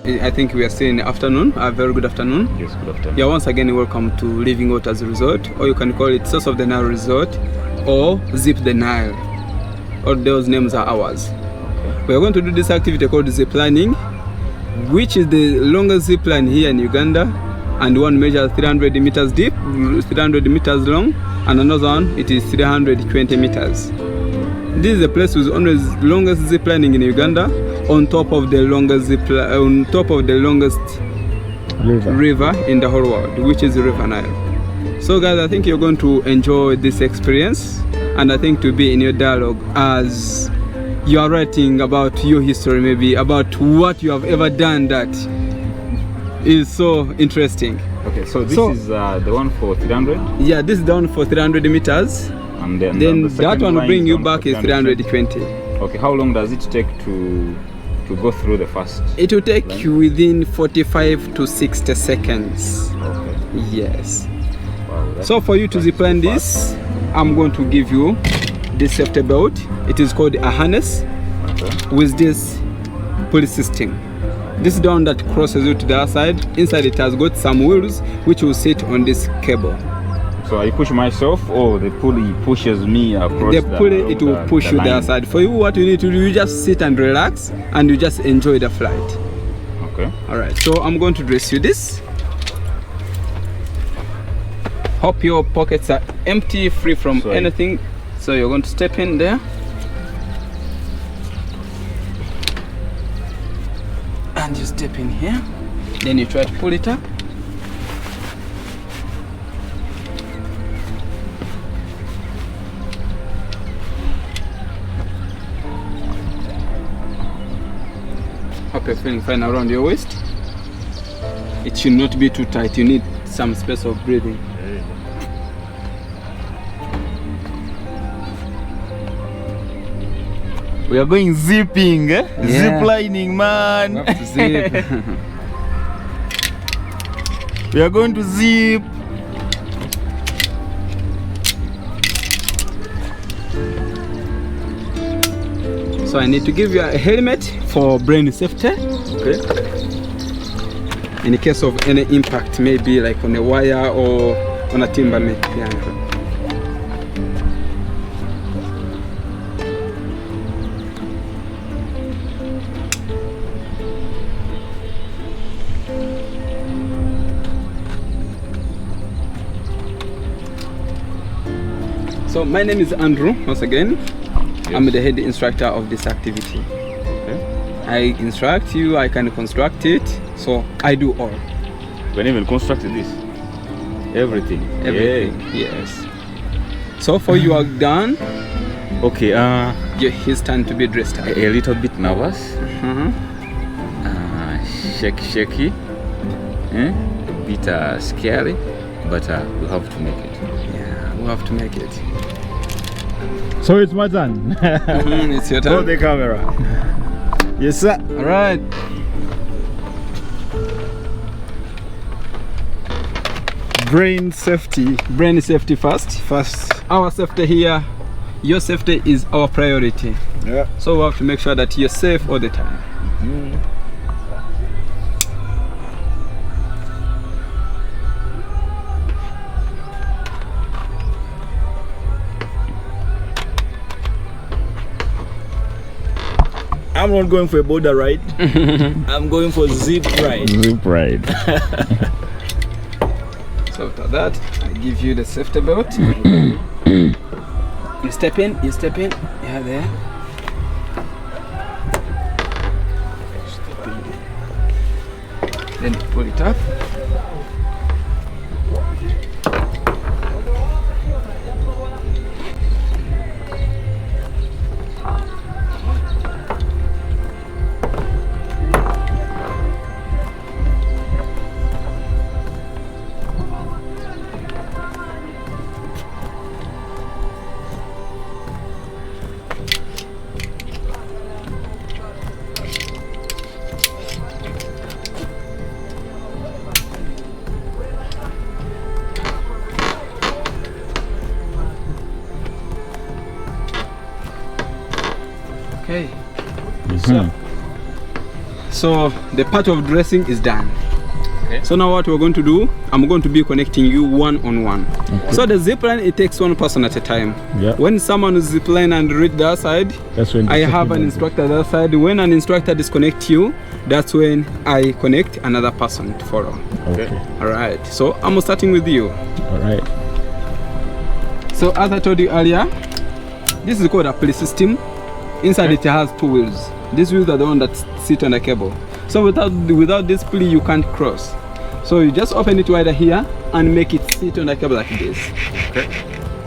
I think we are still in the afternoon. A very good afternoon. Yes, good afternoon. Yeah, once again, welcome to Living Waters Resort, or you can call it Source of the Nile Resort, or Zip the Nile. All those names are ours. Okay. We are going to do this activity called zip lining, which is the longest zip line here in Uganda, and one measures 300 meters deep, 300 meters long, and another one it is 320 meters. This is the place with only longest zip lining in Uganda, on top of the longest river in the whole world, which is the River Nile. So guys, I think you're going to enjoy this experience, and I think to be in your dialogue as you are writing about your history, maybe about what you have ever done that is so interesting. Okay, so this is the one for 300? Yeah, this is the one for 300 meters. And then the that one will bring you back is 320. Okay, how long does it take to go through the first? It will take you within 45 to 60 seconds. Okay. Yes. Wow, so for you to zipline this, I'm going to give you this safety belt. It is called a harness. Okay. With this pulley system. This is the one that crosses you to the other side. Inside it has got some wheels which will sit on this cable. So I push myself, or the pulley pushes me across the pulley? It will push you the other side. For you, what you need to do, you just sit and relax, and you just enjoy the flight. Okay. All right. So I'm going to dress you this. Hope your pockets are empty, free from anything. So you're going to step in there. And you step in here. Then you try to pull it up. Hope you're feeling fine around your waist. It should not be too tight. You need some space of breathing. We are going zipping, zip lining, man. Zip. We are going to zip. So I need to give you a helmet for brain safety. Okay. In the case of any impact, maybe like on a wire or on a timber. Yeah. So my name is Andrew, once again. Yes. I'm the head instructor of this activity. Okay. I instruct you, I can construct it, so I do all. You can even construct this? Everything? Everything, yes. So for you are done. Okay, his turn to be dressed up. A little bit nervous. Shaky. A bit scary, but we have to make it. Yeah, we have to make it. So it's my turn. It's your turn. Hold the camera. Yes, sir. All right. Brain safety. Brain safety first. Our safety here, your safety is our priority. Yeah. So we have to make sure that you're safe all the time. I'm not going for a border ride. I'm going for zip ride. Zip ride. So after that, I give you the safety belt. You step in. Yeah, there. Then you pull it up. Okay. So the part of dressing is done. Okay. So now what we're going to do, I'm going to be connecting you one-on-one. Okay. So the zip line, it takes one person at a time. Yeah. When someone is zip line and reach the other side, That's when the I have second an one. instructor at the other side. When an instructor disconnects you, that's when I connect another person to follow. Okay. All right. So I'm starting with you. All right. So as I told you earlier, this is called a pulley system. Inside it has two wheels. These wheels are the one that sit on the cable. So without this pulley, you can't cross. So you just open it wider here and make it sit on the cable like this. Okay.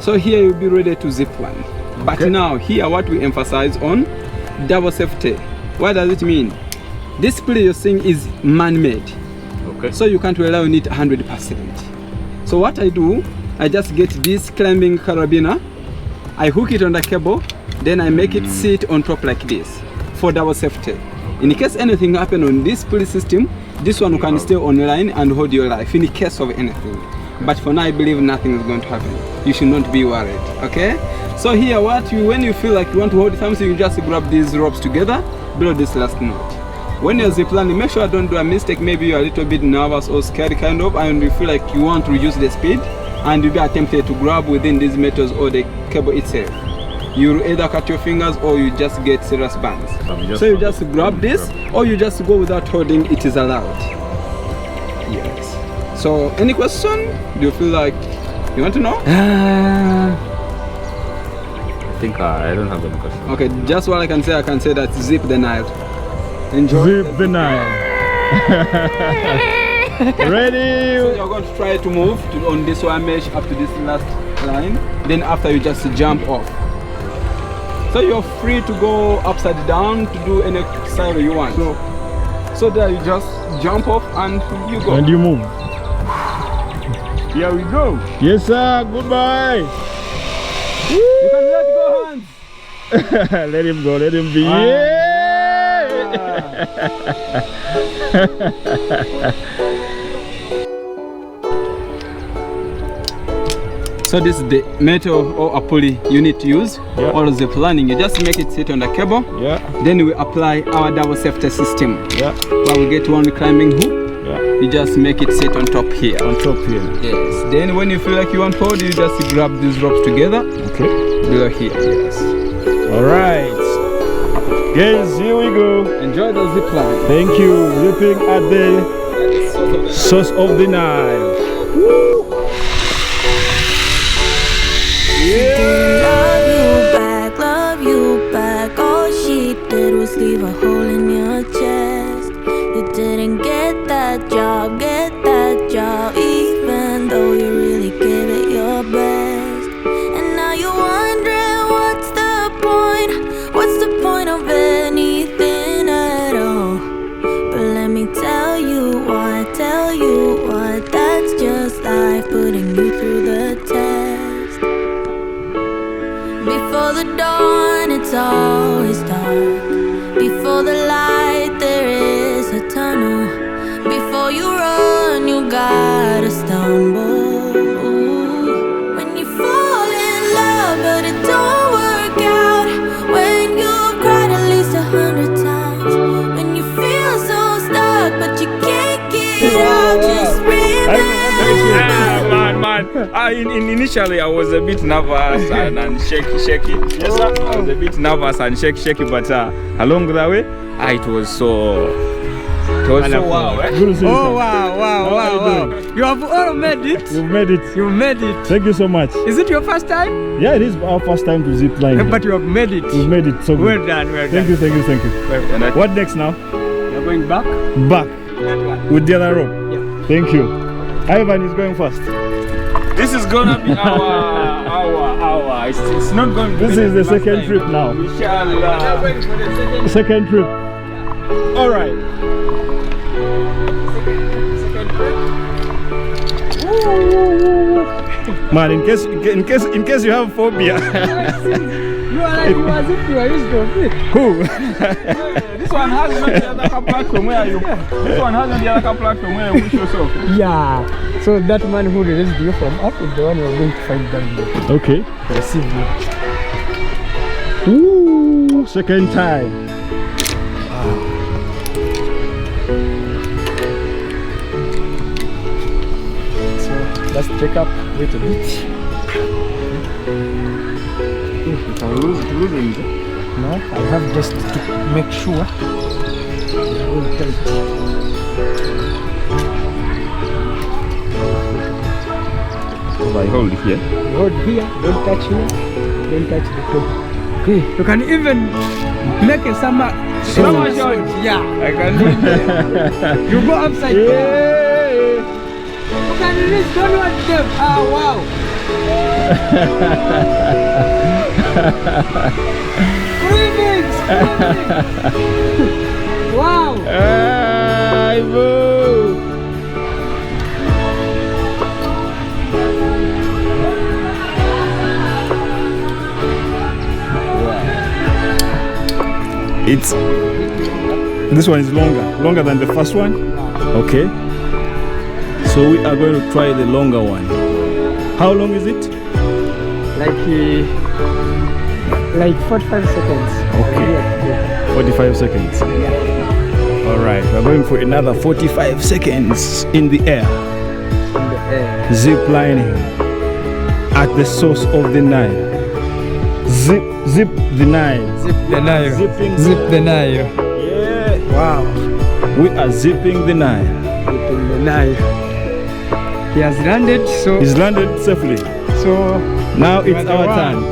So here you'll be ready to zip line. But now here what we emphasize on, double safety. What does it mean? This pulley you're seeing is man-made. Okay. So you can't rely on it 100%. So what I do, I just get this climbing carabiner, I hook it on the cable, then I make it sit on top like this for double safety. In case anything happen on this pulley system, this one can stay online and hold your life in case of anything. But for now, I believe nothing is going to happen. You should not be worried, okay? So here, when you feel like you want to hold something, you just grab these ropes together below this last knot. When you're ziplining, make sure don't do a mistake. Maybe you're a little bit nervous or scared kind of, and you feel like you want to reduce the speed, and you be tempted to grab within these metals or the cable itself. You either cut your fingers or you just get serious burns. So you just grab this or you just go without holding, it is allowed. Yes. So any question? Do you feel like you want to know? I think I don't have any question. Okay, just what I can say that zip the Nile. Enjoy. Zip the Nile. Ready? So you're going to try to move on this one mesh up to this last line. Then after you just jump off. So you're free to go upside down to do any side you want. So there you just jump off and you go. And you move. Here we go. Yes, sir. Goodbye. You can let go hands. Let him go. Let him be. So this is the metal or a pulley you need to use or the planning. You just make it sit on the cable. Yeah. Then we apply our double safety system. Yeah. Where we get one climbing hook. Yeah. You just make it sit on top here. On top here. Yes. Then when you feel like you want to hold, you just grab these ropes together. Okay. Below here. Yes. All right. Guys, here we go. Enjoy the zip line. Thank you. Zipping at the source of the Nile. Woo. Love you back. All she did was leave a hole in your chest. You didn't get that job, even though you really gave it your best. And now you're wondering what's the point of anything at all. But let me tell you what, that's just life putting you through the test. Before the dawn, it's always dark. Before the light, there is a tunnel. Before you run, you gotta stumble. Ooh. When you fall in love, but it don't work out. When you've cried at least 100 times. When you feel so stuck, but you can't get out. Just remember. Initially I was a bit nervous and shaky. Yes, sir. I was a bit nervous and shaky, but along the way, it was so wow. Good to see you, Oh sir. wow. You have all made it. You've made it. You made it. Thank you so much. Is it your first time? Yeah, it is our first time to zip line. But you have made it. We've made it so good. Well done. Thank you. What next now? You're going back? Back That one. with the other rope. Yeah. Thank you. Ivan is going first. This is gonna be our. It's not going to be. This is the last second time. trip now. Inshallah. Second trip. All right. Man, in case you have phobia. You are like as if you are used to it. Who? This one has not the other platform where you. This one has not the other platform where you push yourself. Yeah. So that man who released you from up is the one you are going to find down there. Okay. Receive you. Ooh, second time. Let's check up. Wait a bit. No, I have just to make sure. I hold it here. Hold here, don't touch here, don't touch the top. Okay, you can even make a summer shot. Yeah, I can do it. you go upside down. You can reach downward them. Ah, wow. Greetings. Wow. Hey, boo. It's this one is longer than the first one. Okay, so we are going to try the longer one. How long is it? Like 45 seconds. Okay, 45 seconds. Yeah. All right, we're going for another 45 seconds in the air. Zip lining at the source of the Nile. Zip the Nile. Zip the Nile. Zip the Nile. Yeah. Wow. We are zipping the Nile. Zipping the Nile. He has landed, so He's landed safely. so Now it's the our one. turn.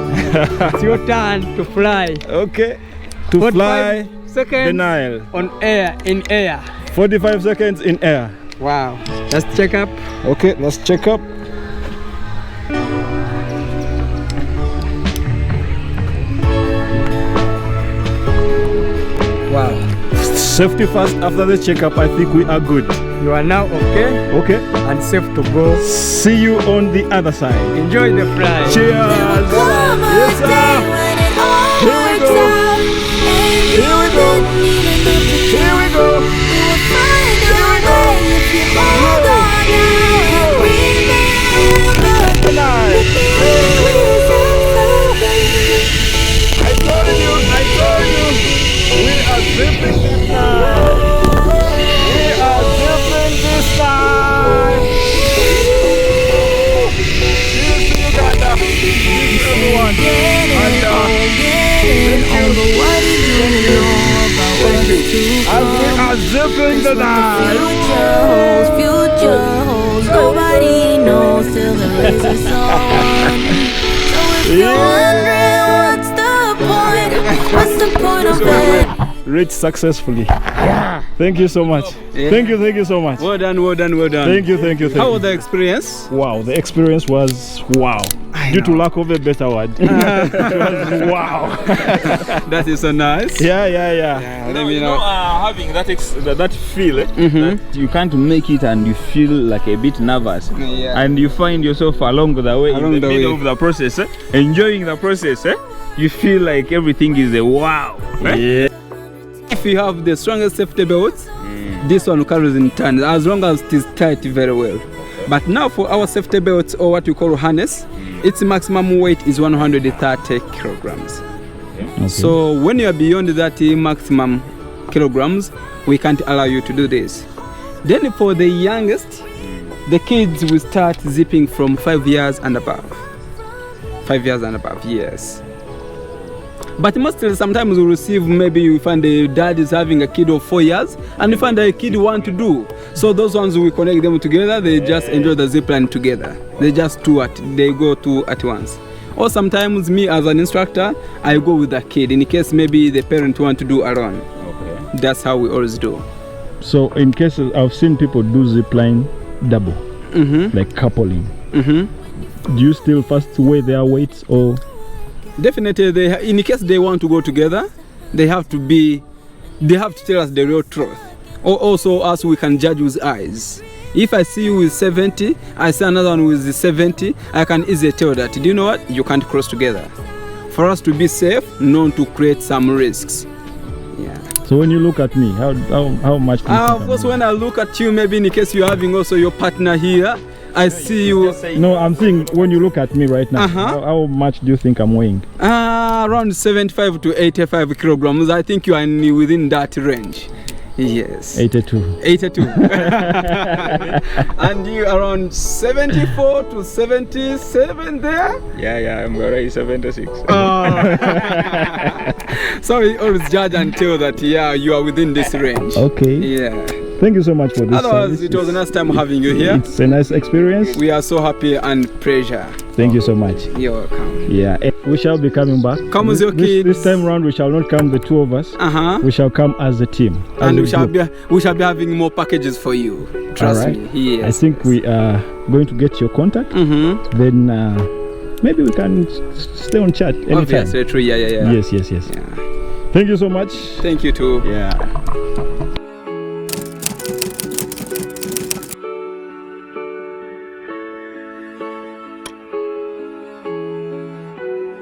it's your turn to fly. Okay. To 45 fly seconds the Nile. on air, in air. 45 seconds in air. Wow. Let's check up. Okay, let's check up. Wow. Safety first. After the checkup, I think we are good. You are now okay Okay. and safe to go. See you on the other side. Enjoy the flight. Cheers. One more Yes, sir. day when it all Here we works go. out, and you Here we go. didn't even have to Here we go. We will find a way if you hold on now and remember The Nile. the things we said. I told you. We are zipping this time. We are zipping this time. Cheers to Uganda. Cheers to everyone. And as we are zipping the Nile. Future holds, nobody knows till the race is on. So if you're wondering what's the point of it? Reached successfully. Thank you so much. Yeah. Thank you so much. Well done, well done, well done. Thank you. How was the experience? Wow, the experience was wow. Due to lack of a better word. It was wow. That is so nice. Yeah. Let me know. Having that feel, that you can't make it and you feel like a bit nervous. Yeah. And you find yourself along the way, Along in the the middle way. of the process, enjoying the process. You feel like everything is a wow. Yeah. If you have the strongest safety belts, this one carries in turn as long as it is tight very well. But now for our safety belts, or what we call harness, its maximum weight is 130 kilograms. Okay. So when you are beyond that maximum kilograms, we can't allow you to do this. Then for the youngest, the kids will start zipping from 5 years and above. 5 years and above, yes. But mostly sometimes we receive, maybe you find the dad is having a kid of 4 years and you find a kid want to do. So those ones we connect them together, they just enjoy the zip line together. They just they go two at once. Or sometimes me as an instructor, I go with the kid in case maybe the parent want to do alone. Okay. That's how we always do. So in cases, I've seen people do zipline double, like coupling. Do you still first weigh their weights or? Definitely, in case they want to go together, they have to tell us the real truth. Or also us, we can judge with eyes. If I see you with 70, I see another one with 70, I can easily tell that, do you know what, you can't cross together. For us to be safe, not to create some risks. Yeah. So when you look at me, how much? Of course, when I look at you, maybe in case you're having also your partner here, I see you. No, I'm saying when you look at me right now, how much do you think I'm weighing? Around 75 to 85 kilograms. I think you are within that range. Yes. 82. 82. And you around 74 to 77 there? Yeah, I'm already 76. So we always judge and tell that, yeah, you are within this range. Okay. Yeah. Thank you so much for this. Otherwise, it was a nice time having you here. It's a nice experience. We are so happy and pleasure. Thank you so much. You're welcome. Yeah, we shall be coming back. Come with your kids. This time round, we shall not come the two of us. We shall come as a team. And we shall be having more packages for you. Trust me. Yes. I think we are going to get your contact. Then maybe we can stay on chat anytime. Obviously, true. Yeah. Yes. Thank you so much. Thank you too. Yeah.